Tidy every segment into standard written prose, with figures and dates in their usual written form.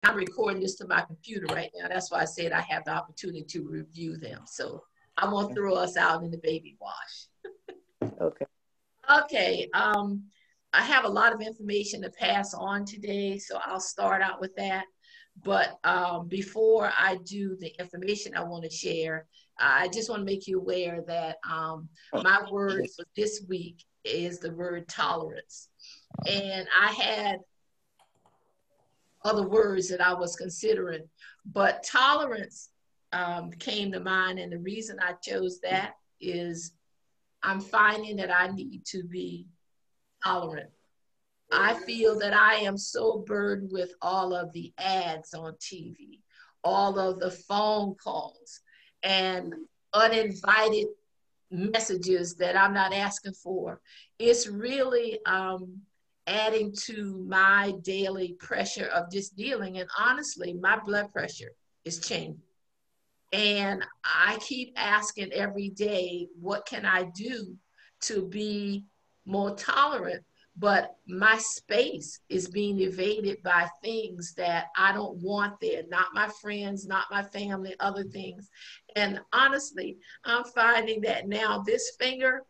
I'm recording this to my computer right now. That's why I said I have the opportunity to review them. So I won't throw us out in the baby wash. Okay. Okay. I have a lot of information to pass on today, so I'll start out with that. But before I do the information I want to share, I just want to make you aware that my word for this week is the word tolerance. And I had other words that I was considering, but tolerance came to mind. And the reason I chose that is I'm finding that I need to be tolerant. I feel that I am so burdened with all of the ads on TV, all of the phone calls, and uninvited messages that I'm not asking for. It's really adding to my daily pressure of just dealing. And honestly, my blood pressure is changing. And I keep asking every day, what can I do to be more tolerant? But my space is being invaded by things that I don't want there, not my friends, not my family, other things. And honestly, I'm finding that now this finger,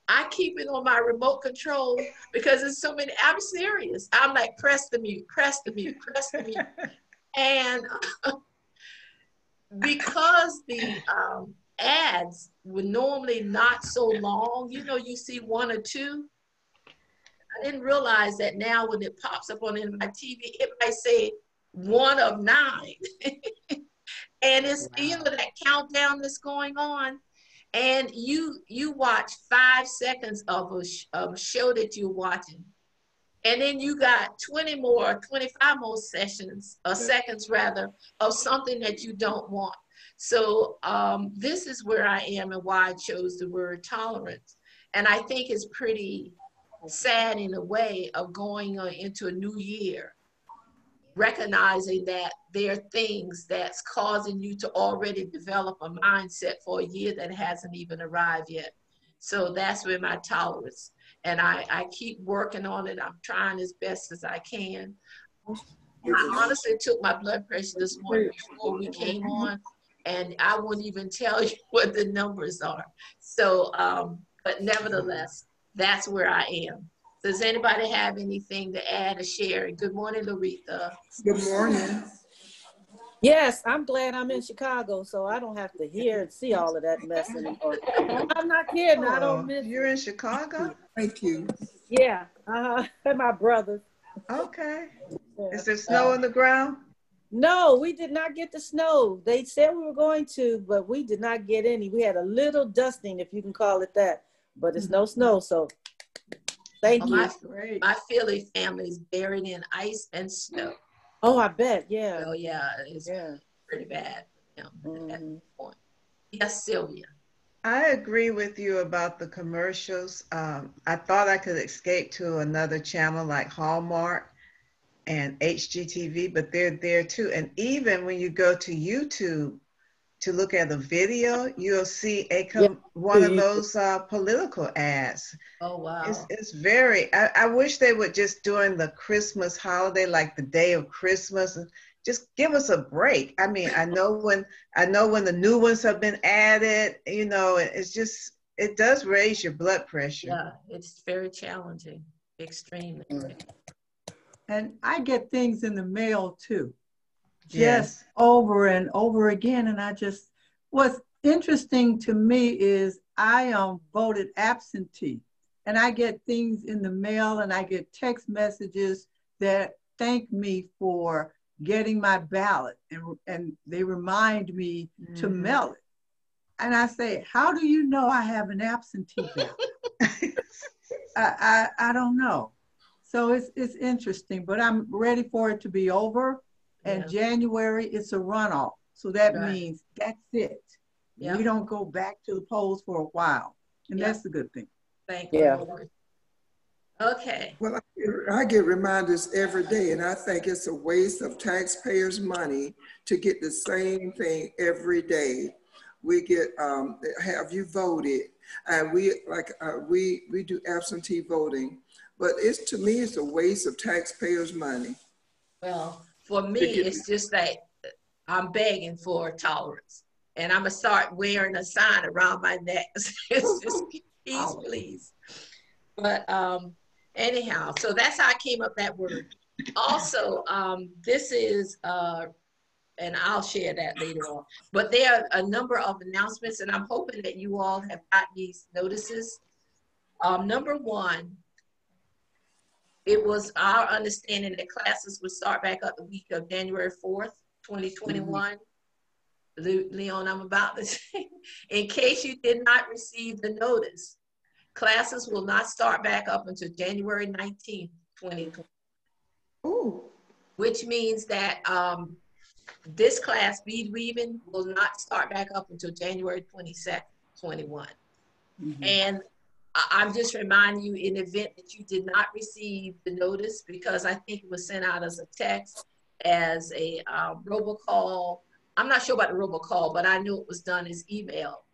I keep it on my remote control because there's so many. I'm serious. I'm like, press the mute, press the mute, press the mute. And because the ads were normally not so long, you know, you see one or two. I didn't realize that now when it pops up on my TV, it might say 1 of 9. And it's, you know, that countdown that's going on. And you watch 5 seconds of a show that you're watching. And then you got 20 more, 25 more seconds rather, of something that you don't want. So this is where I am and why I chose the word tolerance. And I think it's pretty sad in a way of going into a new year, recognizing that there are things that's causing you to already develop a mindset for a year that hasn't even arrived yet. So that's where my tolerance, and I keep working on it. I'm trying as best as I can. I honestly took my blood pressure this morning before we came on, and I won't even tell you what the numbers are. So, but nevertheless, that's where I am. Does anybody have anything to add or share? Good morning, Laretha. Good morning. Yes, I'm glad I'm in Chicago, so I don't have to hear and see all of that mess anymore. I'm not kidding. I don't miss. You're in Chicago? Thank you. Yeah, and my brothers. Okay. Yeah. Is there snow on the ground? No, we did not get the snow. They said we were going to, but we did not get any. We had a little dusting, if you can call it that, but it's no snow, so thank you. My Philly family is buried in ice and snow. Oh, I bet, yeah. Oh, yeah, it's pretty bad at that point. Yes, Sylvia. I agree with you about the commercials. I thought I could escape to another channel like Hallmark and HGTV, but they're there too. And even when you go to YouTube to look at the video, you'll see one of those political ads. Oh, wow. It's very, I wish they would just during the Christmas holiday, like the day of Christmas, just give us a break. I mean, I know when the new ones have been added, you know, it's just, it does raise your blood pressure. Yeah, it's very challenging, extremely. And I get things in the mail too, just over and over again. And what's interesting to me is I voted absentee, and I get things in the mail and I get text messages that thank me for getting my ballot, and they remind me to mail it. And I say, how do you know I have an absentee ballot? I don't know. So it's interesting, but I'm ready for it to be over. And January, it's a runoff. So that means that's it. We don't go back to the polls for a while. And that's a good thing. Thank you. Okay. Well, I get reminders every day, and I think it's a waste of taxpayers' money to get the same thing every day. We get, have you voted? And we do absentee voting, but to me, it's a waste of taxpayers' money. Well, for me, it's just like I'm begging for tolerance. And I'm going to start wearing a sign around my neck. It's just peace, please. But anyhow, so that's how I came up that word. Also, this is, and I'll share that later on. But there are a number of announcements, and I'm hoping that you all have got these notices. Number one, it was our understanding that classes would start back up the week of January 4th, 2021. Leon, I'm about to say, in case you did not receive the notice, classes will not start back up until January 19th, 2020. Oh. Which means that this class, bead weaving, will not start back up until January 22nd, 21. And I'm just reminding you in the event that you did not receive the notice, because I think it was sent out as a text, as a robocall. I'm not sure about the robocall, but I knew it was done as email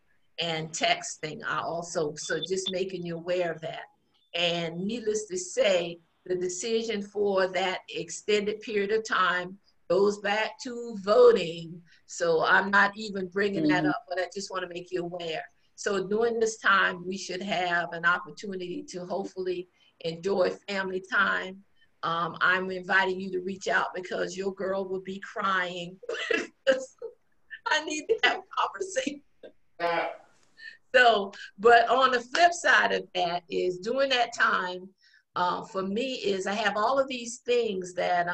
and texting also. So just making you aware of that. And needless to say, the decision for that extended period of time goes back to voting. So I'm not even bringing that up, but I just want to make you aware. So during this time, we should have an opportunity to hopefully enjoy family time. I'm inviting you to reach out because your girl will be crying. I need to have a conversation. So, but on the flip side of that is during that time, for me is I have all of these things that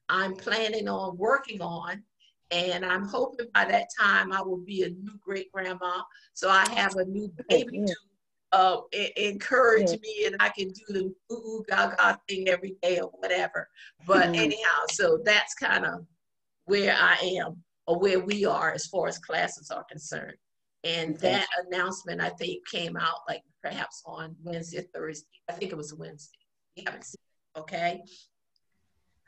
I'm planning on working on. And I'm hoping by that time I will be a new great grandma. So I have a new baby to encourage me, and I can do the ooh gaga thing every day or whatever. But anyhow, so that's kind of where I am, or where we are as far as classes are concerned. And that announcement, I think, came out like perhaps on Wednesday, Thursday. I think it was Wednesday. You haven't seen it, okay?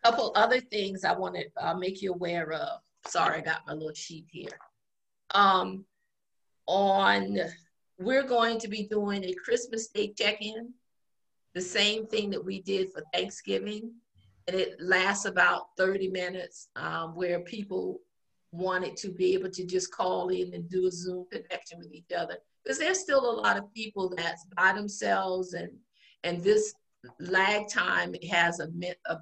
A couple other things I want to make you aware of. Sorry, I got my little sheet here. We're going to be doing a Christmas Day check-in, the same thing that we did for Thanksgiving. And it lasts about 30 minutes, where people wanted to be able to just call in and do a Zoom connection with each other. Because there's still a lot of people that's by themselves, and this lag time has a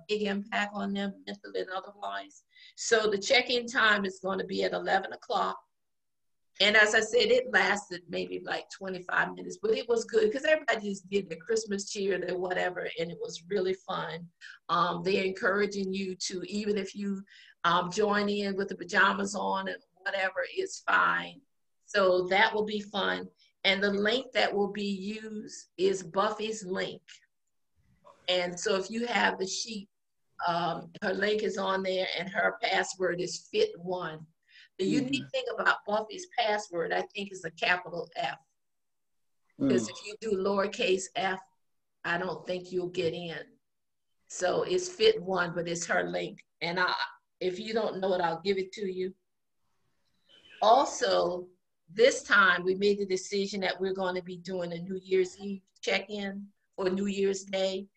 big impact on them mentally and otherwise. So the check-in time is going to be at 11 o'clock. And as I said, it lasted maybe like 25 minutes, but it was good because everybody just did their Christmas cheer, their whatever, and it was really fun. They're encouraging you to, even if you join in with the pajamas on and whatever, it's fine. So that will be fun. And the link that will be used is Buffy's link. And so if you have the sheet, her link is on there and her password is fit1. The unique thing about Buffy's password, I think, is a capital F. Because if you do lowercase f, I don't think you'll get in. So it's fit1, but it's her link. And if you don't know it, I'll give it to you. Also, this time we made the decision that we're going to be doing a New Year's Eve check-in for New Year's Day.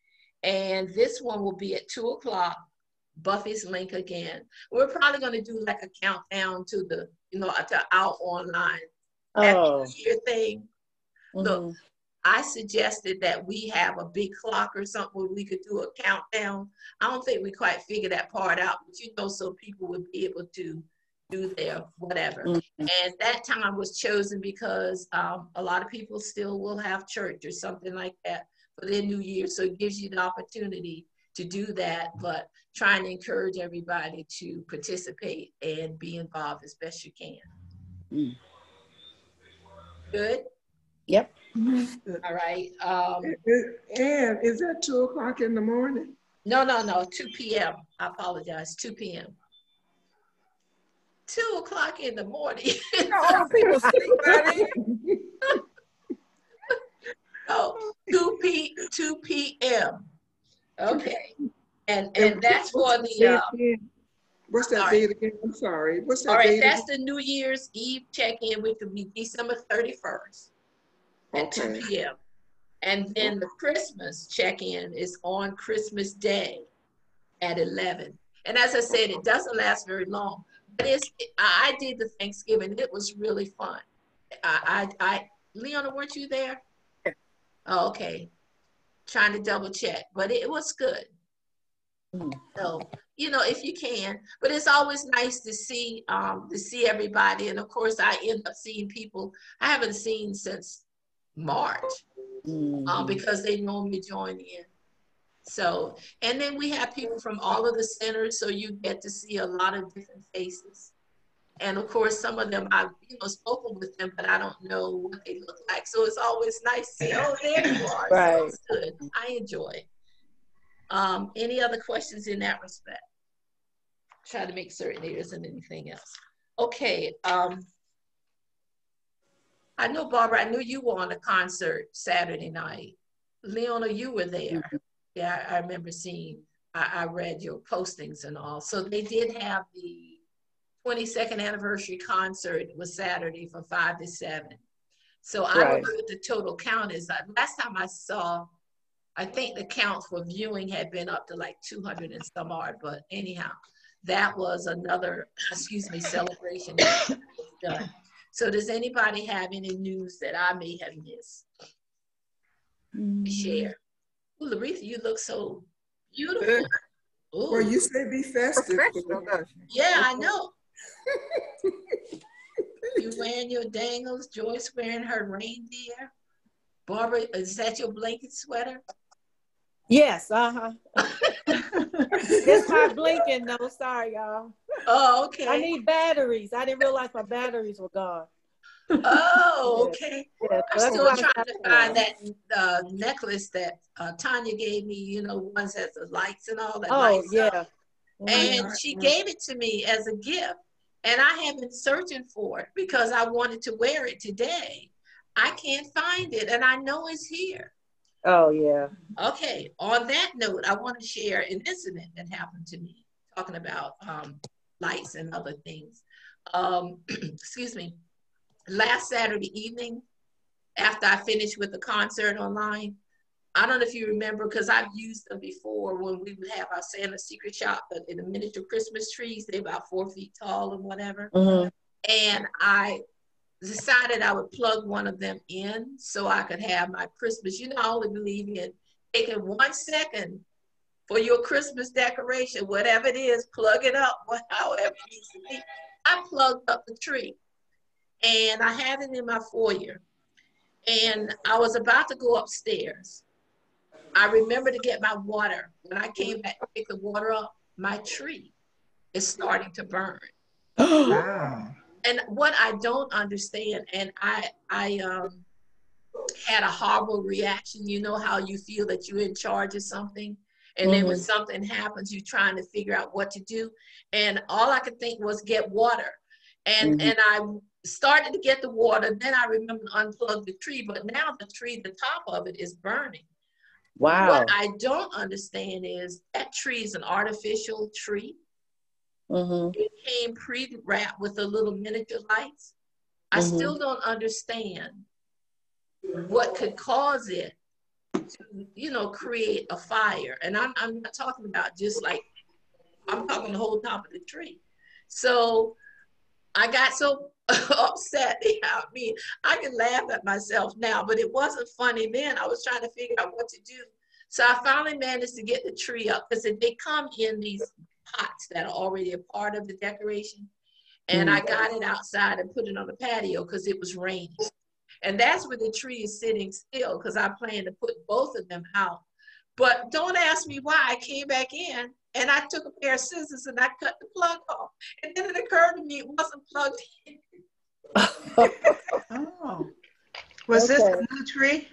And this one will be at 2 o'clock. Buffy's link again. We're probably going to do like a countdown to the, to out online New Year thing. Look, I suggested that we have a big clock or something where we could do a countdown. I don't think we quite figured that part out, but so people would be able to do their whatever. And that time was chosen because a lot of people still will have church or something like that for their New Year. So it gives you the opportunity to do that, but trying to encourage everybody to participate and be involved as best you can. Good? Yep. All right. And is that 2 o'clock in the morning? No, 2 p.m. I apologize, 2 p.m. 2 o'clock in the morning. All people sleep by then. Oh, 2 p.m. Okay. And that's for the what's that date again? I'm sorry. What's that all right, date that's again? the New Year's Eve check-in, which will be December 31st at 2 p.m. And then the Christmas check-in is on Christmas Day at 11. And as I said, it doesn't last very long. But I did the Thanksgiving. It was really fun. Leona, weren't you there? Oh, okay. Trying to double check, but it was good. So, you know, if you can, but it's always nice to see everybody. And of course, I end up seeing people I haven't seen since March, because they normally join in. So, and then we have people from all of the centers, so you get to see a lot of different faces. And of course, some of them I've spoken with them, but I don't know what they look like. So it's always nice to see, oh, there you are. Right. So it's good. I enjoy it. Any other questions in that respect? Try to make certain there isn't anything else. Okay. I know, Barbara, I knew you were on a concert Saturday night. Leona, you were there. Yeah, I remember seeing, I read your postings and all. So they did have the 22nd anniversary concert. It was Saturday from 5 to 7. So I don't know what the total count is. Last time I saw, I think the count for viewing had been up to like 200 and some odd, but anyhow, that was another, celebration that was done. So does anybody have any news that I may have missed? Share. Ooh, Laretha, you look so beautiful. Ooh. Well, you say be festive. Yeah, I know. You wearing your dangles, Joyce wearing her reindeer. Barbara, is that your blanket sweater? Yes, It's not blinking, no, sorry, y'all. Oh, okay. I need batteries. I didn't realize my batteries were gone. Oh, okay. Yeah, I'm still trying to find that necklace that Tanya gave me, you know, ones that the lights and all that. Oh, yeah. And she gave it to me as a gift. And I have been searching for it because I wanted to wear it today. I can't find it, and I know it's here. Oh, yeah. Okay, on that note, I want to share an incident that happened to me, talking about lights and other things. Excuse me. Last Saturday evening, after I finished with the concert online, I don't know if you remember, because I've used them before when we would have our Santa Secret Shop, in the miniature Christmas trees. They're about 4 feet tall and whatever. And I decided I would plug one of them in so I could have my Christmas. You know, I only believe in taking 1 second for your Christmas decoration, whatever it is, plug it up, however it needs to be. I plugged up the tree and I had it in my foyer. And I was about to go upstairs. I remember to get my water. When I came back to pick the water up, my tree is starting to burn. Wow. And what I don't understand, and I had a horrible reaction. You know how you feel that you're in charge of something, and then when something happens, you're trying to figure out what to do. And all I could think was get water. And I started to get the water. Then I remember to unplug the tree, but now the tree, the top of it is burning. Wow. What I don't understand is that tree is an artificial tree. It came pre-wrapped with the little miniature lights. I still don't understand what could cause it to, you know, create a fire. And I'm not talking about just like, I'm talking the whole top of the tree. So I got so upset. I mean, I can laugh at myself now, but it wasn't funny then. I was trying to figure out what to do. So I finally managed to get the tree up, because they come in these pots that are already a part of the decoration. And I got it outside and put it on the patio because it was raining. And that's where the tree is sitting still, because I plan to put both of them out. But don't ask me why. I came back in and I took a pair of scissors and I cut the plug off. And then it occurred to me it wasn't plugged in. Oh. Was this a new tree?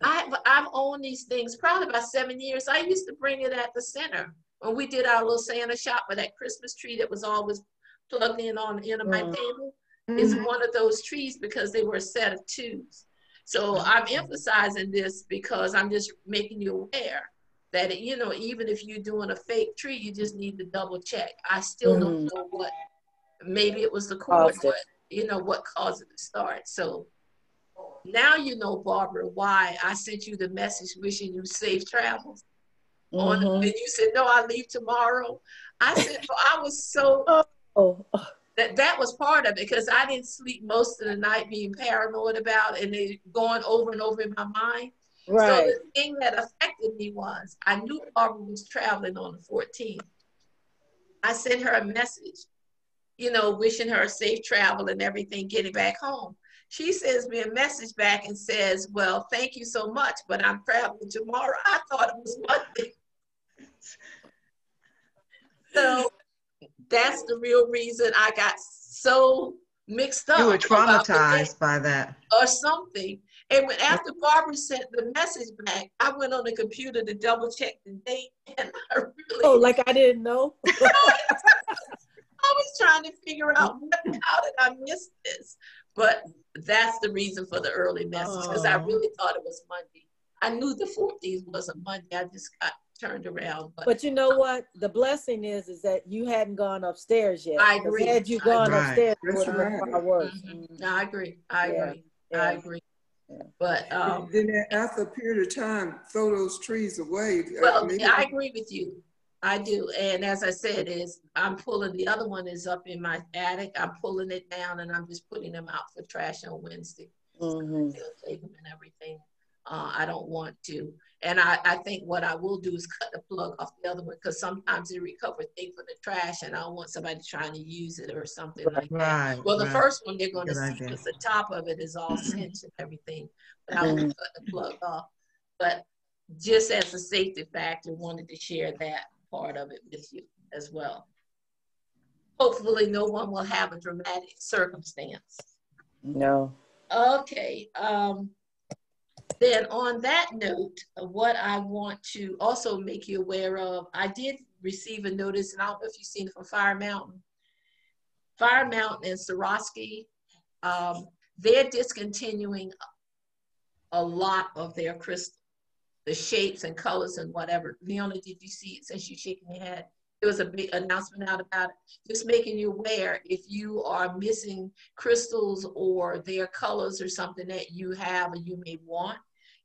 I've owned these things probably about 7 years. I used to bring it at the center when we did our little Santa shop, with that Christmas tree that was always plugged in on the end of my table. Is one of those trees, because they were a set of twos. So I'm emphasizing this because I'm just making you aware that, you know, even if you're doing a fake tree, you just need to double check. I still don't know what, maybe it was the cord, but you know, what caused it to start. So now you know, Barbara, why I sent you the message wishing you safe travels. And you said, no, I leave tomorrow. I said, well, I was so, Oh, that was part of it because I didn't sleep most of the night being paranoid about it and they going over and over in my mind. So right. the thing that affected me was I knew Barbara was traveling on the 14th. I sent her a message, you know, wishing her safe travel and everything, getting back home. She sends me a message back and says, well, thank you so much, but I'm traveling tomorrow. I thought it was Monday. So that's the real reason I got so mixed up You were about the day traumatized by that. or something. And when after Barbara sent the message back, I went on the computer to double check the date, and I really Oh, like I didn't know. I was trying to figure out how did I miss this? But that's the reason for the early message because I really thought it was Monday. I knew the 14th wasn't Monday. I just got turned around. But you know what? The blessing is that you hadn't gone upstairs yet. I agree. Had you gone Right. upstairs, it That's would have been right. far worse. Mm-hmm. I agree. I Yeah. agree. Yeah. I agree. Yeah. But then after a period of time, throw those trees away. well, Maybe I agree with you. I do. And as I said, is I'm pulling the other one is up in my attic. I'm pulling it down and I'm just putting them out for trash on Wednesday. Mm-hmm. They'll take them and everything. I don't want to. And I think what I will do is cut the plug off the other one because sometimes they recover things for the trash and I don't want somebody trying to use it or something like that. Right. Well, the right. first one they're going to Good see idea. because the top of it is all cinched and everything. But I will cut the plug off. But just as a safety factor, wanted to share that part of it with you as well. Hopefully no one will have a dramatic circumstance. No. Okay. Then on that note, what I want to also make you aware of, I did receive a notice, and I don't know if you've seen it from Fire Mountain. Fire Mountain and Swarovski, they're discontinuing a lot of their crystals, the shapes and colors and whatever. Leona, did you see it since you're shaking your head? There was a big announcement out about it. Just making you aware if you are missing crystals or their colors or something that you have or you may want,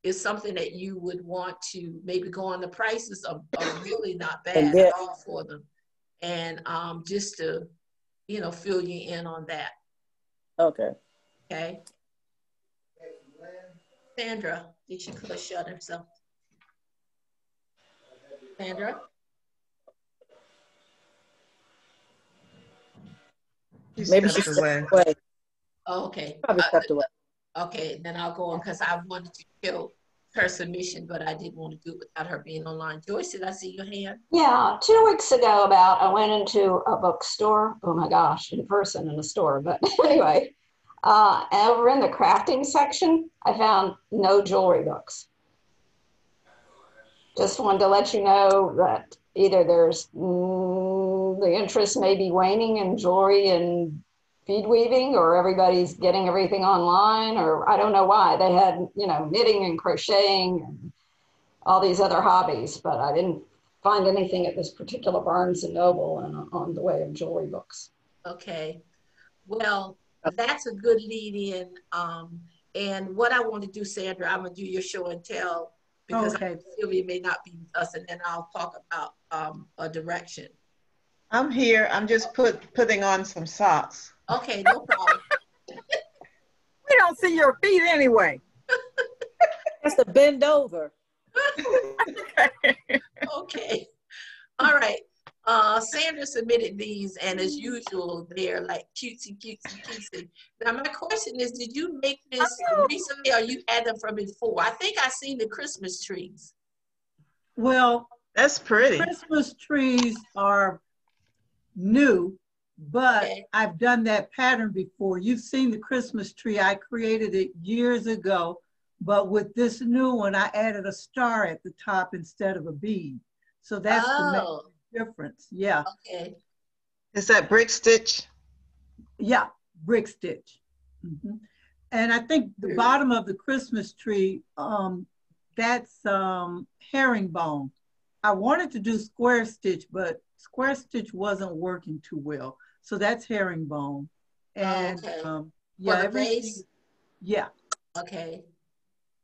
is something that you would want to maybe go on. The prices are really not bad at all for them. And just to, you know, fill you in on that. Okay. Okay. Sandra, did she shut herself? Sandra? Maybe she stepped away. Oh, okay. Probably stepped away. Okay, then I'll go on because I wanted to show her submission, but I didn't want to do it without her being online. Joyce, did I see your hand? Yeah, 2 weeks ago I went into a bookstore. Oh my gosh, in person in a store. But anyway, over in the crafting section, I found no jewelry books. Just wanted to let you know that either there's the interest may be waning in jewelry and bead weaving, or everybody's getting everything online, or I don't know why. They had, you know, knitting and crocheting and all these other hobbies, but I didn't find anything at this particular Barnes and Noble on the way of jewelry books. Okay, well, that's a good lead in. And what I want to do, Sandra, I'm gonna do your show and tell because Sylvia may not be with us, and then I'll talk about a direction. I'm here. I'm just putting on some socks. Okay, no problem. We don't see your feet anyway. That's to bend over. Okay. All right. Sandra submitted these, and as usual, they're like cutesy, cutesy, cutesy. Now, my question is, did you make this recently, or you had them from before? I think I seen the Christmas trees. Well, that's pretty. Christmas trees are new, but I've done that pattern before. You've seen the Christmas tree. I created it years ago, but with this new one, I added a star at the top instead of a bead. So that's the main difference. Yeah. Okay. Is that brick stitch? Yeah, brick stitch. Mm-hmm. And I think the bottom of the Christmas tree, that's herringbone. I wanted to do square stitch, but square stitch wasn't working too well. So that's herringbone. And yeah, everything. Yeah. Okay.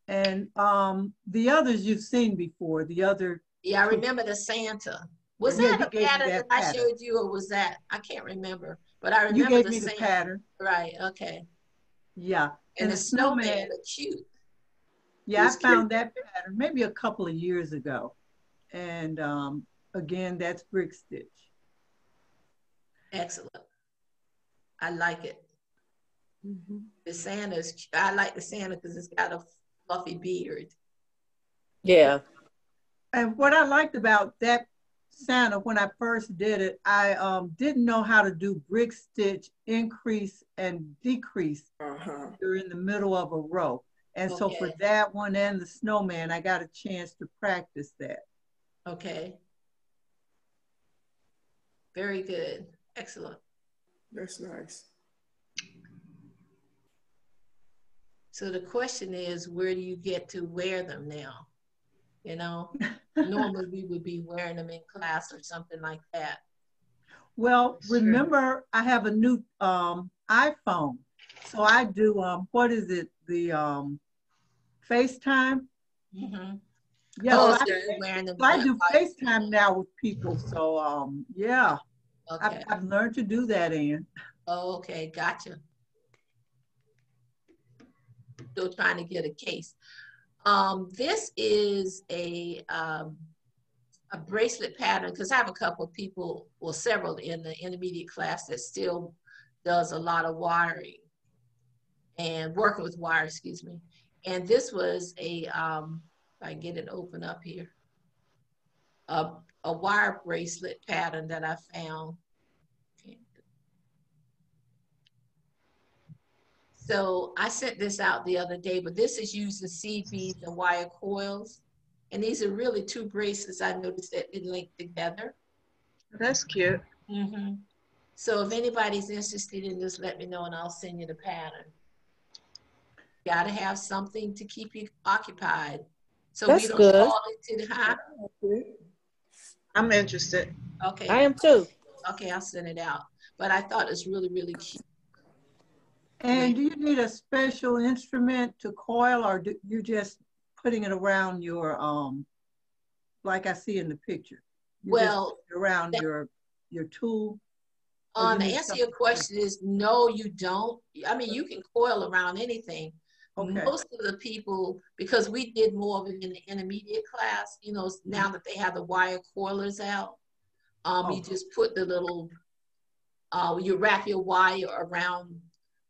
And the others you've seen before, the other. Yeah, I remember the Santa. Was Yeah, that you a gave me pattern that that I pattern. showed you, or was that, I can't remember, but I You remember gave the me the sand. pattern. Right, okay. Yeah. And And the the snowman snowman, are cute. It yeah, was I cute. found that pattern maybe a couple of years ago. And again, that's brick stitch. Excellent. I like it. Mm-hmm. The Santa's, I like the Santa because it's got a fluffy beard. Yeah. And what I liked about that Santa when I first did it, I didn't know how to do brick stitch, increase and decrease during the middle of a row. And so for Okay, that one and the snowman, I got a chance to practice that. okay. Very good. Excellent. That's nice. So the question is, where do you get to wear them now? You know, normally we would be wearing them in class or something like that. Well, It's true. remember, I have a new iPhone. So I do, what is it? The FaceTime? Mm-hmm. Yeah, Oh, so so you're wearing them I like, do FaceTime now with people. So yeah, okay. I've learned to do that, Ann. Oh, okay, gotcha. Still trying to get a case. This is a bracelet pattern because I have a couple of people, well, several in the intermediate class that still does a lot of wiring and working with wire, excuse me. And this was a, if I can get it open up here, a wire bracelet pattern that I found. So I sent this out the other day, but this is using seed beads and wire coils. And these are really two bracelets I noticed that they link together. That's cute. Mm-hmm. So if anybody's interested in this, let me know and I'll send you the pattern. Got to have something to keep you occupied. So we That's don't good. fall into the high. I'm interested. Okay. I am too. Okay, I'll send it out. But I thought it's really, really cute. And do you need a special instrument to coil, or you just putting it around your like I see in the picture? You Well, just around your tool. the answer to your question is no, you don't. I mean, you can coil around anything. Okay. Most of the people, because we did more of it in the intermediate class, you know, now that they have the wire coilers out, you just put the little, you wrap your wire around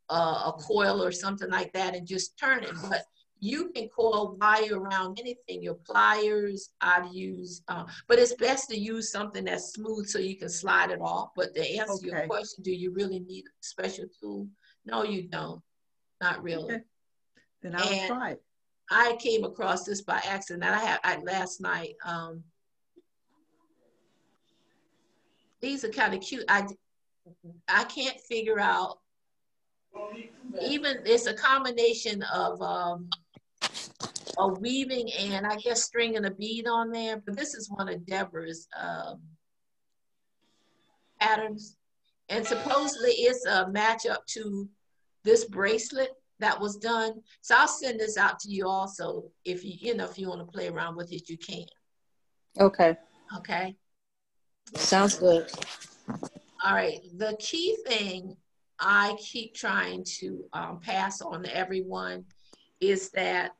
a coil or something like that and just turn it. But you can coil wire around anything, your pliers, I've used, but it's best to use something that's smooth so you can slide it off. But to answer your question, do you really need a special tool? No, you don't, not really. Okay. Then I'll try it. I came across this by accident. I last night. These are kind of cute. I can't figure out. Even it's a combination of weaving and I guess stringing a bead on there. But this is one of Deborah's patterns, and supposedly it's a match up to this bracelet that was done. So I'll send this out to you also. If you know if you want to play around with it, you can. Okay. Okay. Sounds good. All right. The key thing I keep trying to pass on to everyone is that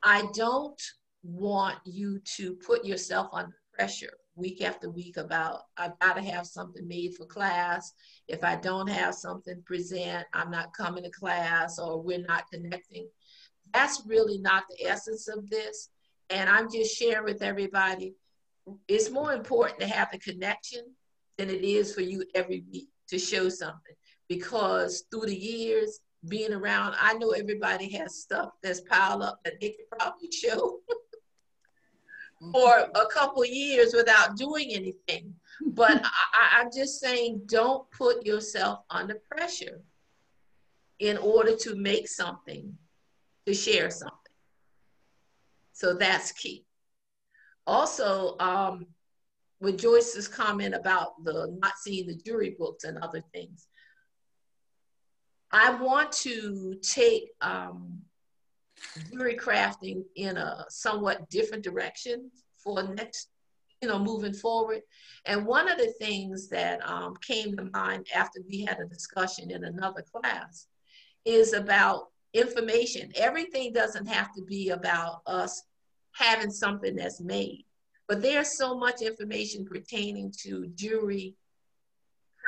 I don't want you to put yourself under pressure week after week about, I've got to have something made for class. If I don't have something present, I'm not coming to class or we're not connecting. That's really not the essence of this. And I'm just sharing with everybody, it's more important to have the connection than it is for you every week to show something. Because through the years, being around, I know everybody has stuff that's piled up that they could probably show for a couple years without doing anything. But I'm just saying, don't put yourself under pressure in order to make something, to share something. So that's key. Also, with Joyce's comment about the not seeing the jury books and other things, I want to take jury crafting in a somewhat different direction for next moving forward. And one of the things that came to mind after we had a discussion in another class is about information. Everything doesn't have to be about us having something that's made, but there's so much information pertaining to jewelry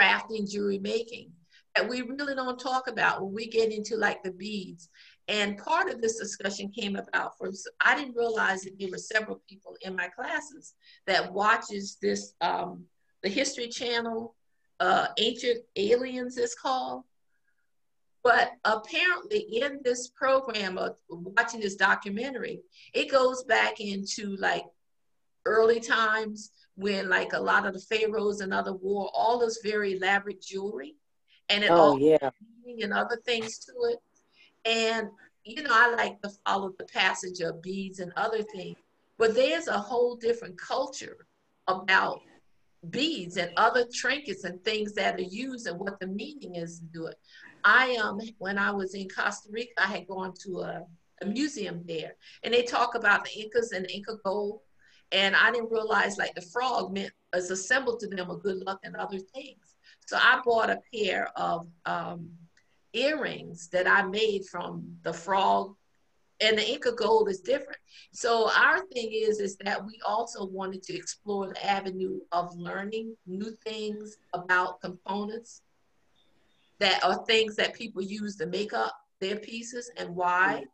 crafting, jewelry making that we really don't talk about when we get into like the beads. And part of this discussion came about from, I didn't realize that there were several people in my classes that watches this, the History Channel, Ancient Aliens is called. But apparently in this program of watching this documentary, it goes back into like early times when like a lot of the pharaohs and other wore all this very elaborate jewelry, and it all yeah. and other things to it. And I like to follow the passage of beads and other things, but there's a whole different culture about beads and other trinkets and things that are used and what the meaning is to do it. When I was in Costa Rica, I had gone to a museum there, and they talk about the Incas and Inca gold. And I didn't realize like the frog meant as a symbol to them of good luck and other things. So I bought a pair of earrings that I made from the frog, and the Inca gold is different. So our thing is that we also wanted to explore the avenue of learning new things about components that are things that people use to make up their pieces and why,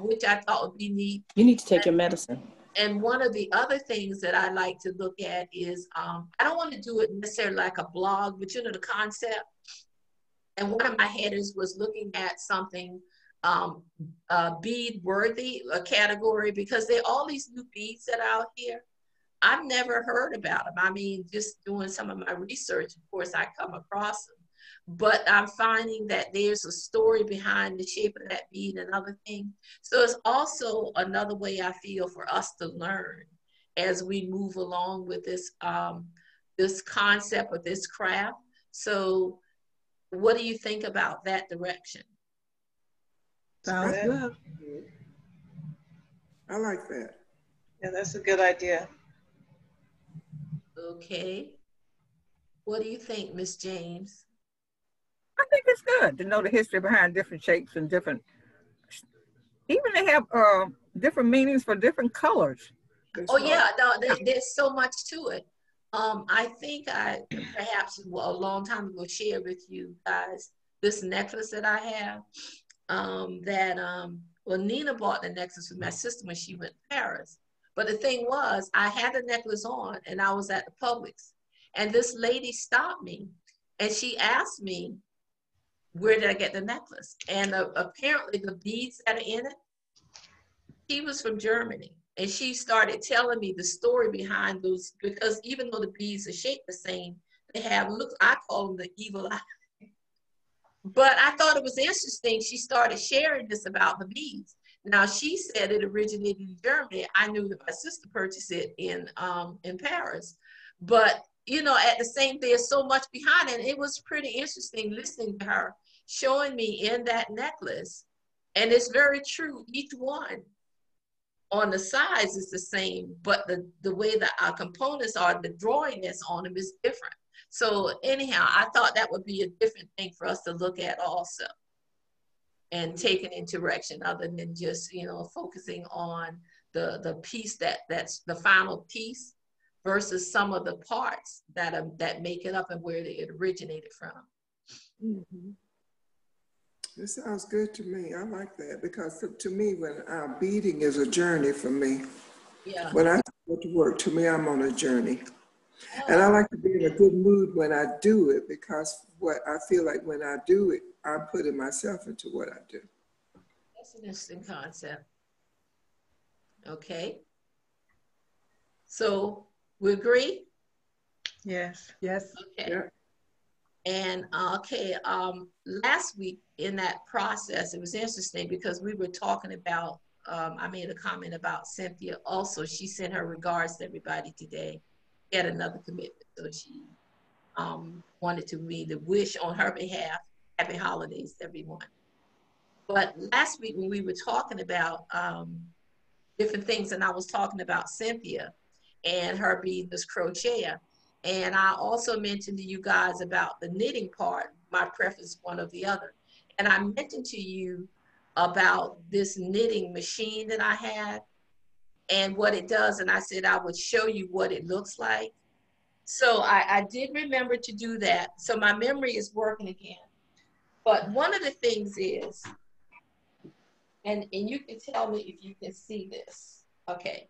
which I thought would be neat. You need to take your medicine. And one of the other things that I like to look at is, I don't want to do it necessarily like a blog, but the concept. And one of my headers was looking at something bead worthy, a category, because there are all these new beads that are out here. I've never heard about them. I mean, just doing some of my research, of course, I come across them. But I'm finding that there's a story behind the shape of that bead and other things. So it's also another way I feel for us to learn as we move along with this this concept of this craft. So what do you think about that direction? Sounds good. I like that. Yeah, that's a good idea. Okay. What do you think, Miss James? I think it's good to know the history behind different shapes and different, even they have different meanings for different colors. Oh yeah, no, there's so much to it. I think I perhaps a long time ago shared with you guys this necklace that I have. Well, Nina bought the necklace for my sister when she went to Paris. But the thing was, I had the necklace on and I was at the Publix, and this lady stopped me and she asked me, where did I get the necklace? And apparently the beads that are in it, she was from Germany. And she started telling me the story behind those, because even though the beads are shaped the same, they have looks, I call them the evil eye. But I thought it was interesting. She started sharing this about the beads. Now she said it originated in Germany. I knew that my sister purchased it in Paris. But at the same, there's so much behind it. It was pretty interesting listening to her showing me in that necklace. And it's very true. Each one on the sides is the same, but the way that our components are, the drawing that's on them is different. So anyhow, I thought that would be a different thing for us to look at also and take it into direction other than just, focusing on the piece that's the final piece versus some of the parts that make it up and where it originated from. Mm-hmm. It sounds good to me. I like that because to me, when beading is a journey for me. Yeah. When I go to work, to me, I'm on a journey. Oh. And I like to be in a good mood when I do it because what I feel like when I do it, I'm putting myself into what I do. That's an interesting concept. Okay. So we agree? Yes. Yes. Okay. Yeah. And last week in that process, it was interesting because we were talking about, I made a comment about Cynthia also. She sent her regards to everybody today. She had another commitment, so she wanted me to wish on her behalf, happy holidays to everyone. But last week when we were talking about different things, and I was talking about Cynthia, and her being this crocheter. And I also mentioned to you guys about the knitting part, my preference one or the other. And I mentioned to you about this knitting machine that I had and what it does. And I said I would show you what it looks like. So I did remember to do that. So my memory is working again. But one of the things is, and you can tell me if you can see this. Okay.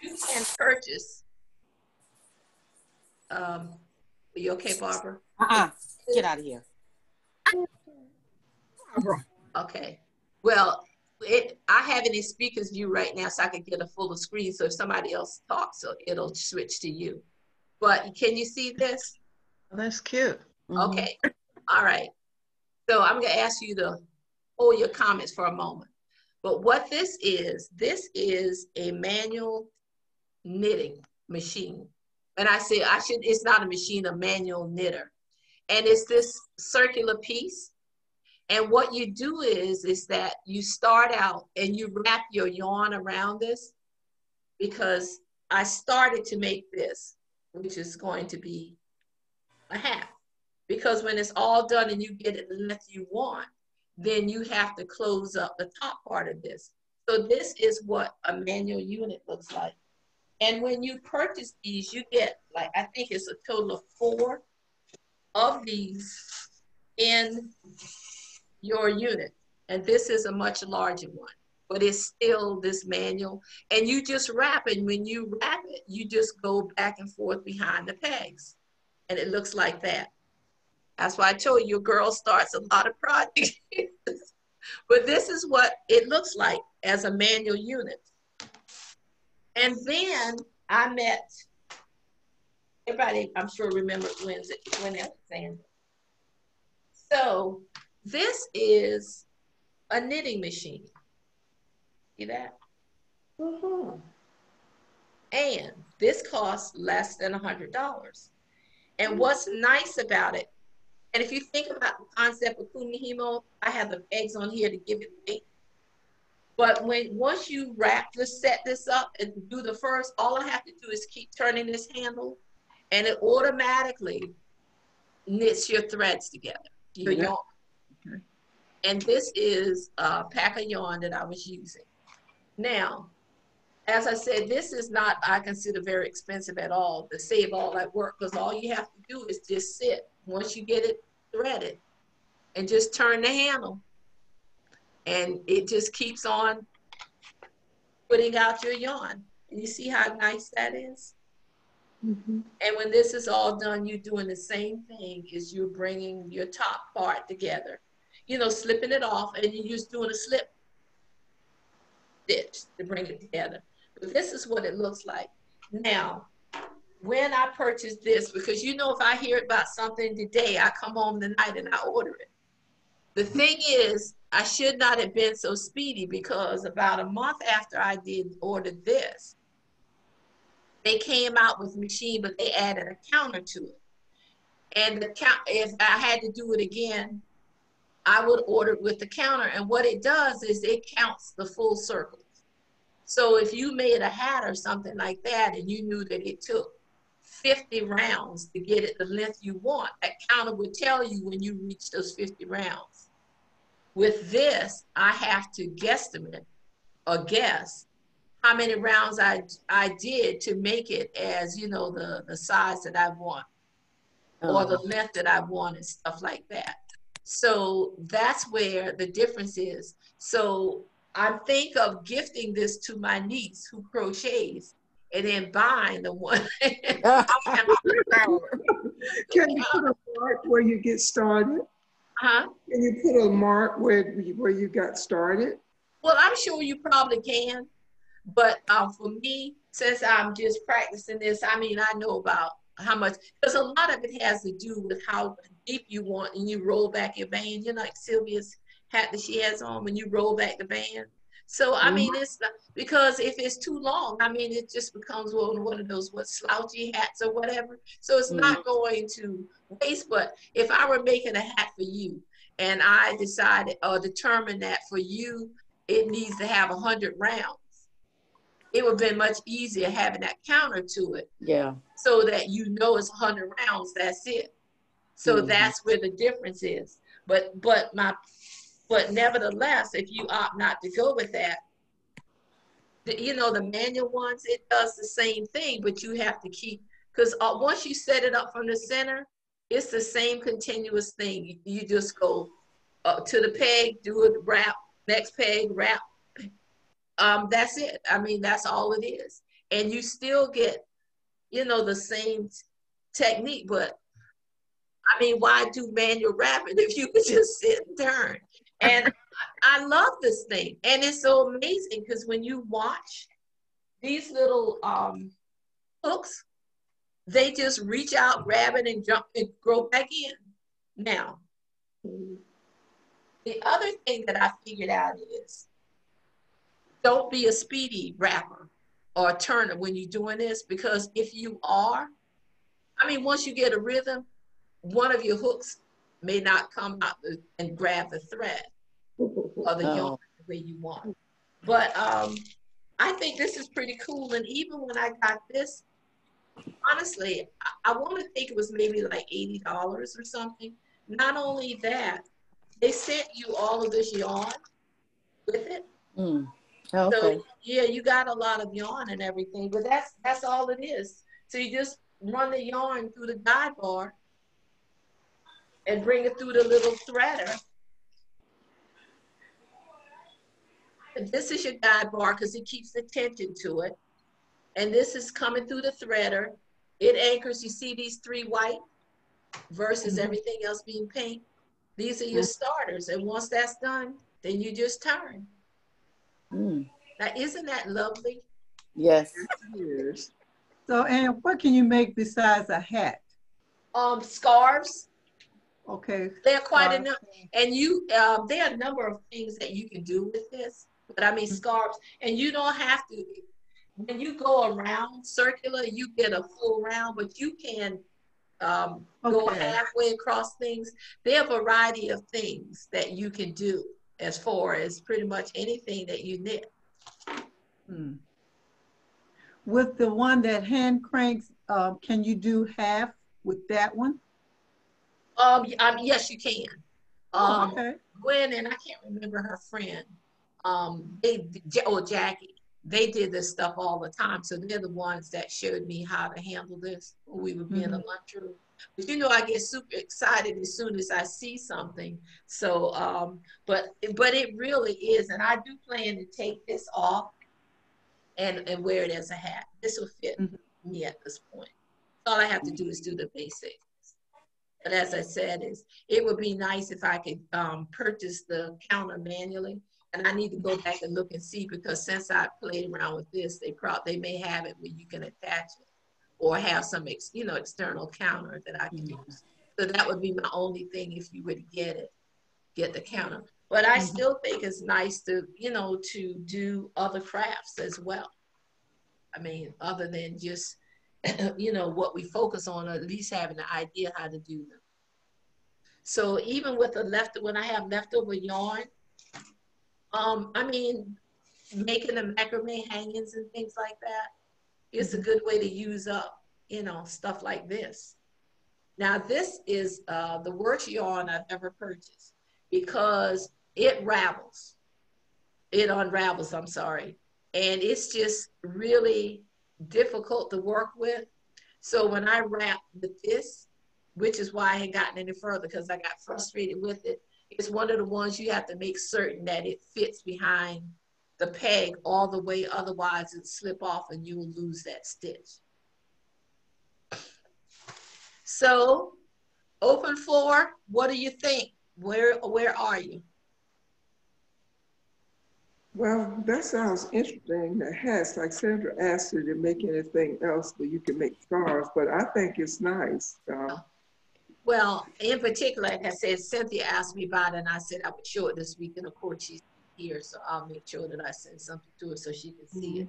You can purchase, are you okay, Barbara? Get out of here. Okay. Well, I have it in speaker's view right now so I can get a fuller screen. So if somebody else talks, so it'll switch to you. But can you see this? Oh, that's cute. Okay. All right. So I'm going to ask you to hold your comments for a moment. But what this is a manual knitting machine. And I say it's not a machine, a manual knitter. And it's this circular piece. And what you do is that you start out and you wrap your yarn around this, because I started to make this, which is going to be a hat. Because when it's all done and you get it the length you want, then you have to close up the top part of this. So this is what a manual unit looks like. And when you purchase these, you get, like, I think it's a total of 4 of these in your unit. And this is a much larger one, but it's still this manual. And you just wrap it. And when you wrap it, you just go back and forth behind the pegs. And it looks like that. That's why I told you, a girl starts a lot of projects. But this is what it looks like as a manual unit. And then I met, everybody I'm sure remembers Gwen Alexander. So this is a knitting machine. See that? And this costs less than $100. And what's nice about it, and if you think about the concept of kumihimo, I have the eggs on here to give it weight. But once you set this up and do the first, all I have to do is keep turning this handle, and it automatically knits your threads together. Your yarn. Okay. And this is a pack of yarn that I was using. Now, as I said, this is not, I consider, very expensive at all to save all that work, because all you have to do is just sit. Once you get it threaded, and just turn the handle, and it just keeps on putting out your yarn. And you see how nice that is? And when this is all done, you're doing the same thing, is you're bringing your top part together, you know, slipping it off, and you're just doing a slip stitch to bring it together. But this is what it looks like. Now, when I purchased this, because you know, if I hear about something today, I come home tonight and I order it. The thing is, I should not have been so speedy, because about a month after I did order this, they came out with a machine, but they added a counter to it. And if I had to do it again, I would order it with the counter. And what it does is it counts the full circles. So if you made a hat or something like that, and you knew that it took 50 rounds to get it the length you want, that counter would tell you when you reach those 50 rounds. With this, I have to guesstimate or guess how many rounds I did to make it as, you know, the size that I want, or the length that I want, and stuff like that. So that's where the difference is. So I think of gifting this to my niece who crochets, and then buying the one. Can you put a mark where you get started? Can you put a mark where you got started? Well, I'm sure you probably can. But for me, since I'm just practicing this, I mean, I know about how much, because a lot of it has to do with how deep you want, and you roll back your band. You know, like Sylvia's hat that she has on, when you roll back the band. So, I mean, it's not, because if it's too long, I mean, it just becomes one of those, slouchy hats or whatever. So it's not going to waste. But if I were making a hat for you, and I decided or determined that for you, it needs to have 100 rounds, it would have been much easier having that counter to it. Yeah. So that you know it's 100 rounds, that's it. So that's where the difference is. But nevertheless, if you opt not to go with that, you know, the manual ones, it does the same thing, but you have to keep, because once you set it up from the center, it's the same continuous thing. You just go to the peg, do it, wrap, next peg, wrap. That's it. I mean, that's all it is. And you still get, you know, the same technique, but I mean, why do manual wrapping if you could just sit and turn? And I love this thing. And it's so amazing because when you watch these little hooks, they just reach out, grab it, and jump and grow back in. Now, the other thing that I figured out is don't be a speedy wrapper or a turner when you're doing this, because if you are, I mean, once you get a rhythm, one of your hooks may not come out and grab the thread or the yarn the way you want. But I think this is pretty cool. And even when I got this, honestly, I want to think it was maybe like $80 or something. Not only that, they sent you all of this yarn with it. Mm. Okay. So yeah, you got a lot of yarn and everything, but that's all it is. So you just run the yarn through the guide bar and bring it through the little threader. And this is your guide bar because it keeps the tension to it. And this is coming through the threader. It anchors, you see these 3 white versus everything else being pink. These are your starters. And once that's done, then you just turn. Now, isn't that lovely? Yes. Yes. So, and what can you make besides a hat? Scarves. Okay. There are quite enough. And you, there are a number of things that you can do with this. But I mean, scarves. And you don't have to, when you go around circular, you get a full round, but you can go halfway across things. There are a variety of things that you can do as far as pretty much anything that you knit. With the one that hand cranks, can you do half with that one? Yes, you can. Okay. Gwen and I can't remember her friend. Jackie. They did this stuff all the time. So they're the ones that showed me how to handle this when we would be in the lunchroom. But you know, I get super excited as soon as I see something. So, but it really is. And I do plan to take this off and wear it as a hat. This will fit me at this point. All I have to do is do the basics. But as I said, it would be nice if I could purchase the counter manually. And I need to go back and look and see, because since I played around with this, they may have it where you can attach it or have some external counter that I can use. So that would be my only thing if you were to get the counter. But I still think it's nice to, to do other crafts as well. I mean, other than just, what we focus on, or at least having an idea how to do them. So even with when I have leftover yarn, I mean, making the macrame hangings and things like that, it's a good way to use up, stuff like this. Now, this is the worst yarn I've ever purchased because it unravels, I'm sorry. And it's just really difficult to work with. So when I wrap with this, which is why I hadn't gotten any further because I got frustrated with it, it's one of the ones you have to make certain that it fits behind the peg all the way, otherwise it'll slip off and you will lose that stitch. So, open floor, what do you think? Where are you? Well, that sounds interesting. The hats, like Sandra asked you to make anything else that you can make scarves, but I think it's nice. Well, in particular, like I said, Cynthia asked me about it, and I said I would show it this week, and of course she's here, so I'll make sure that I send something to her so she can see it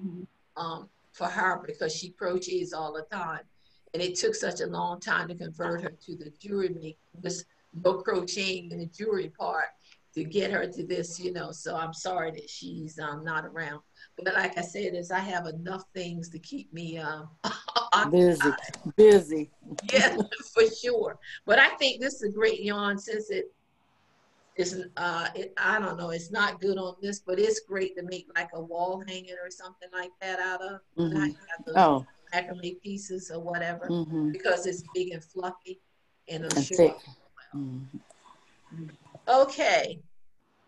for her, because she crochets all the time, and it took such a long time to convert her to the jewelry making. There's no crocheting in the jewelry part, to get her to this, you know. So I'm sorry that she's not around. But like I said, is I have enough things to keep me Busy, occupied. busy. Yeah, for sure. But I think this is a great yarn since I don't know, it's not good on this, but it's great to make like a wall hanging or something like that out of. You know how you have those Oh, macrame pieces or whatever, mm-hmm. because it's big and fluffy and it'll And show thick. up well. Okay.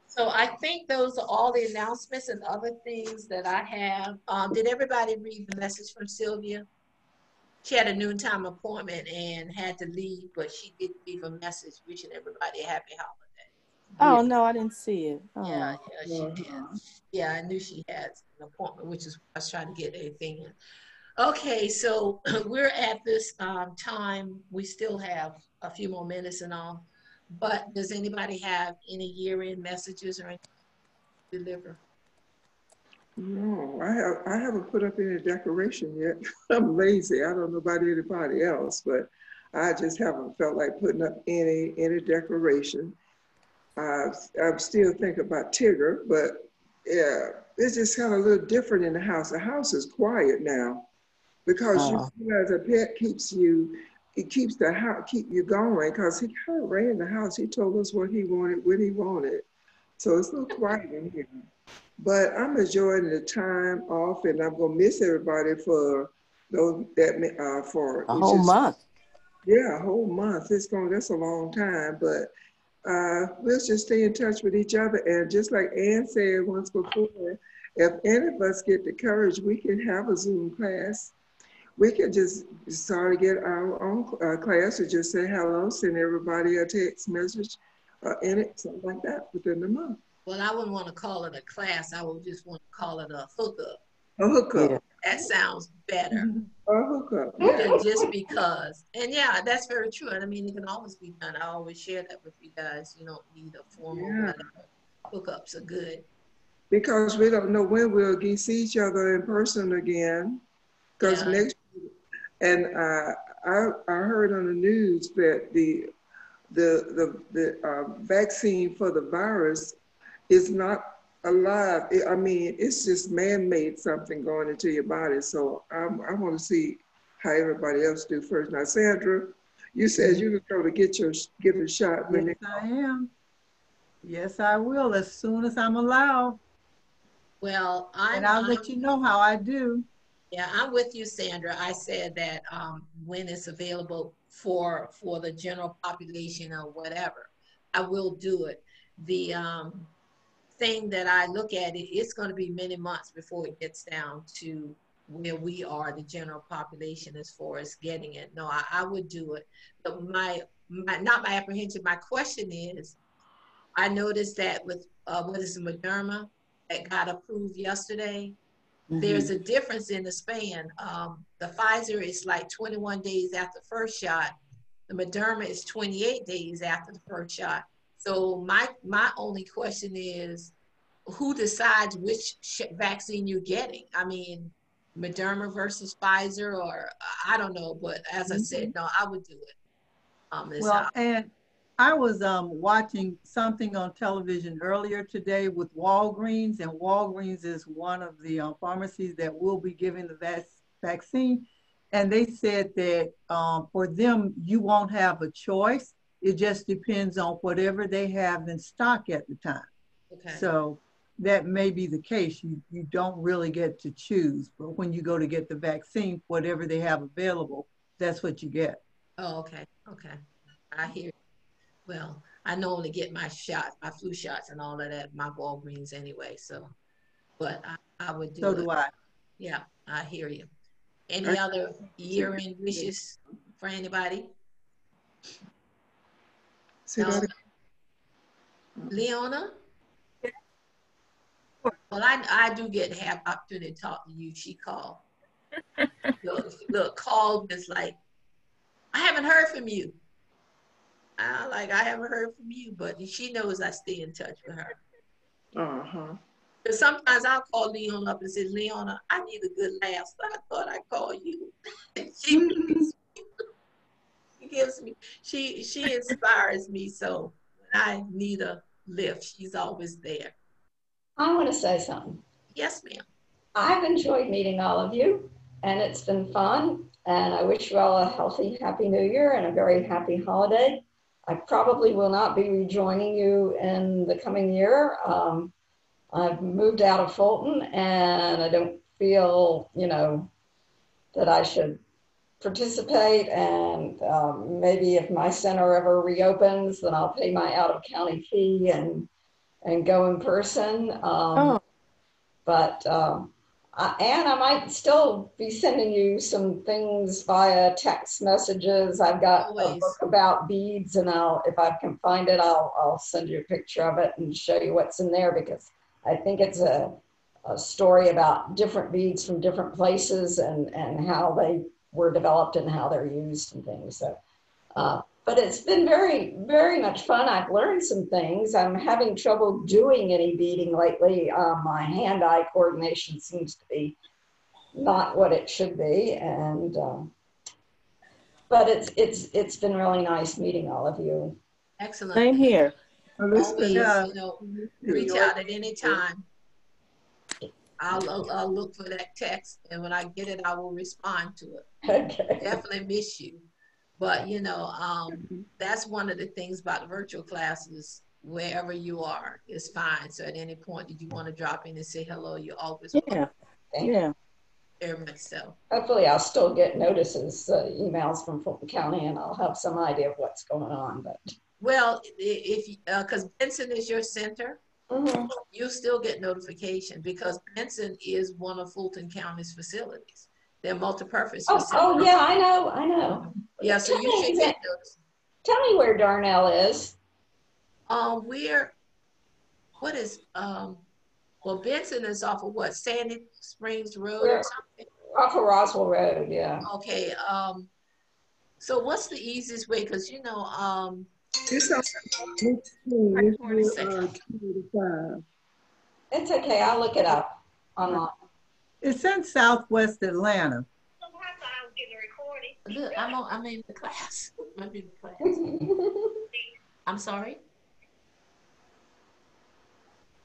So I think those are all the announcements and other things that I have. Did everybody read the message from Sylvia? She had a noontime appointment and had to leave, but she did leave a message wishing everybody a happy holiday. Oh, Yeah, no, I didn't see it. yeah, Oh. yeah, she did. Yeah, I knew she had an appointment, which is why I was trying to get everything in. Okay, so we're at this time. We still have a few more minutes and all. But does anybody have any year-end messages or anything to deliver? No, I haven't put up any decoration yet. I'm lazy. I don't know about anybody else, but I just haven't felt like putting up any decoration. I'm still thinking about Tigger, but yeah, it's just kind of a little different in the house. The house is quiet now because you Oh. realize a pet keeps you, it keeps the house, keep you going because he kind of ran the house. He told us what he wanted, when he wanted. So it's a little quiet in here. But I'm enjoying the time off, and I'm gonna miss everybody for those that for A it's whole just month. yeah, a whole month. That's a long time, but let's just stay in touch with each other. And just like Ann said once before, if any of us get the courage, we can have a Zoom class. We can just start to get our own class or just say hello, send everybody a text message in it, something like that within the month. Well, I wouldn't want to call it a class. I would just want to call it a hookup. A Yeah. hookup. That sounds better. A hookup, yeah. Just because. And yeah, that's very true. And I mean, it can always be done. I always share that with you guys. You don't need a formal Yeah. whatever. Hookups are good. Because we don't know when we'll see each other in person again. Because Yeah. next, and I heard on the news that the vaccine for the virus is not alive. I mean, it's just man-made something going into your body. So I want to see how everybody else do first. Now, Sandra, you said you were going to get a shot when Yes, I am. Yes, I will as soon as I'm allowed. Well, And I'll let you know how I do. Yeah, I'm with you, Sandra. I said that when it's available for the general population or whatever, I will do it. The thing that I look at it's going to be many months before it gets down to where we are, the general population, as far as getting it. No, I would do it. But not my apprehension. My question is, I noticed that with what is Moderna that got approved yesterday. There's a difference in the span. The Pfizer is like 21 days after the first shot. The Moderna is 28 days after the first shot. So my only question is, who decides which vaccine you're getting? I mean, Moderna versus Pfizer, or I don't know. But as I said, no, I would do it. Well, and I was watching something on television earlier today with Walgreens, and Walgreens is one of the pharmacies that will be giving the vaccine. And they said that for them, you won't have a choice. It just depends on whatever they have in stock at the time. Okay. So that may be the case. You don't really get to choose, but when you go to get the vaccine, whatever they have available, that's what you get. Oh, okay. Okay. I hear you. Well, I normally get my shots, my flu shots and all of that, my Walgreens anyway. So, but I would do So it. do I. Yeah, I hear you. Any other year-end wishes for anybody? No? Leona? Well, I do get to have opportunity to talk to you. She called. Look, called is like, I haven't heard from you. I haven't heard from you, but she knows I stay in touch with her. Uh-huh. Because sometimes I'll call Leona up and say, Leona, I need a good laugh, so I thought I'd call you. she inspires me, so when I need a lift. She's always there. I want to say something. Yes, ma'am. I've enjoyed meeting all of you, and it's been fun. And I wish you all a healthy, happy New Year and a very happy holiday. I probably will not be rejoining you in the coming year. I've moved out of Fulton, and I don't feel, that I should participate. And maybe if my center ever reopens, then I'll pay my out-of-county fee and go in person. But and I might still be sending you some things via text messages. I've got a book about beads, and if I can find it, I'll send you a picture of it and show you what's in there, because I think it's a story about different beads from different places and how they were developed and how they're used and things. So, but it's been very, very much fun. I've learned some things. I'm having trouble doing any beading lately. My hand-eye coordination seems to be not what it should be, and but it's been really nice meeting all of you. Excellent. Same here. Always, reach out at any time. I'll look for that text, and when I get it, I will respond to it. Okay. Definitely miss you. But, that's one of the things about virtual classes. Wherever you are is fine. So at any point, if you want to drop in and say hello, you're always welcome. Yeah. Very much so. Hopefully I'll still get notices, emails from Fulton County, and I'll have some idea of what's going on. But well, because Benson is your center, you'll still get notification, because Benson is one of Fulton County's facilities. They're multi-purpose facilities. Oh yeah, I know. Yeah, so you should get notice. Tell me where Darnell is. Benson is off of what, Sandy Springs Road or something? Off of Roswell Road, yeah. Okay, so what's the easiest way? Because, It's on 285. It's okay, I'll look it up online. It's in Southwest Atlanta. Look, I'm in the class. I'm in the class. I'm sorry.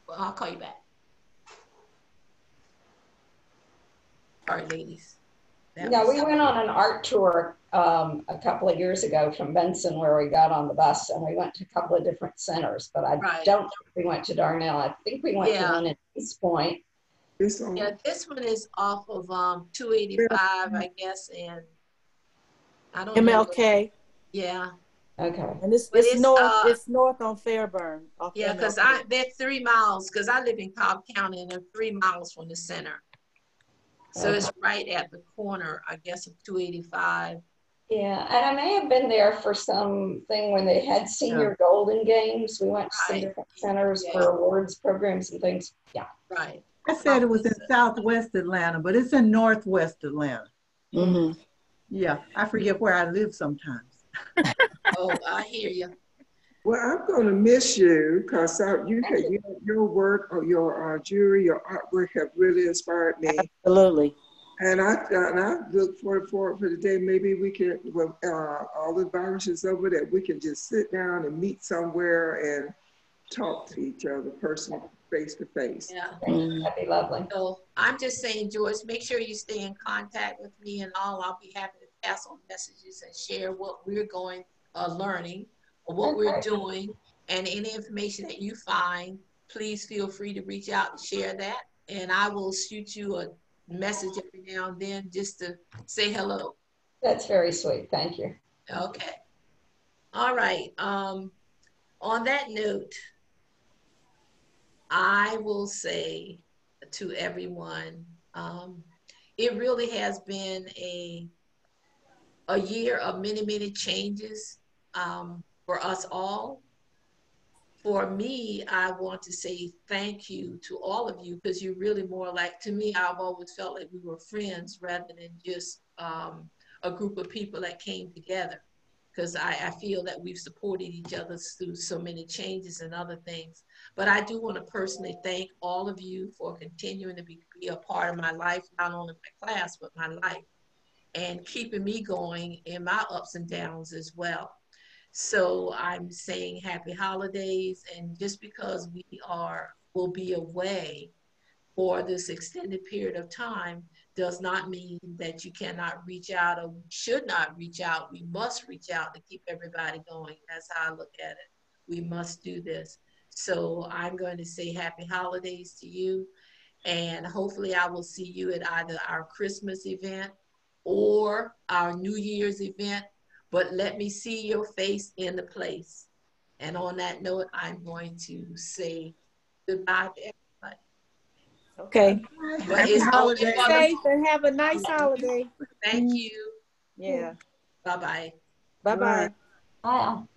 Well, I'll call you back. All right, ladies. Yeah, we went on an art tour a couple of years ago from Benson, where we got on the bus, and we went to a couple of different centers, but I don't think we went to Darnell. I think we went to one at East Point. Yeah, this one is off of 285, I guess, and I don't know. MLK. Yeah. Okay. And it's north. It's north on Fairburn. Yeah, because they're 3 miles. Because I live in Cobb County, and they're 3 miles from the center. So it's right at the corner, I guess, of 285. Yeah, and I may have been there for something when they had senior golden games. We went to some different centers for awards programs and things. Yeah. Right. I said it was in Southwest Atlanta, but it's in Northwest Atlanta. Mm-hmm. Yeah, I forget where I live sometimes. Oh, I hear you. Well, I'm going to miss you, because your work or your jewelry, your artwork have really inspired me. Absolutely. And I look forward for the day maybe we can, all the viruses over, that we can just sit down and meet somewhere and talk to each other personally, face to face. Yeah. That'd be lovely. So I'm just saying, Joyce, make sure you stay in contact with me and all. I'll be happy to pass on messages and share what we're going learning, or what we're doing, and any information that you find. Please feel free to reach out and share that, and I will shoot you a message every now and then just to say hello. That's very sweet. Thank you. Okay. All right. On that note, I will say to everyone, it really has been a year of many, many changes for us all. For me, I want to say thank you to all of you, because you're really more like, to me, I've always felt like we were friends rather than just a group of people that came together, because I feel that we've supported each other through so many changes and other things. But I do want to personally thank all of you for continuing to be a part of my life, not only my class, but my life, and keeping me going in my ups and downs as well. So I'm saying happy holidays. And just because will be away for this extended period of time does not mean that you cannot reach out or should not reach out. We must reach out to keep everybody going. That's how I look at it. We must do this. So I'm going to say happy holidays to you. And hopefully I will see you at either our Christmas event or our New Year's event. But let me see your face in the place. And on that note, I'm going to say goodbye to everybody. Okay. But Happy it's only holidays. for the Safe and have a nice holiday. Thank you. Yeah. Bye-bye. Bye-bye. Wow.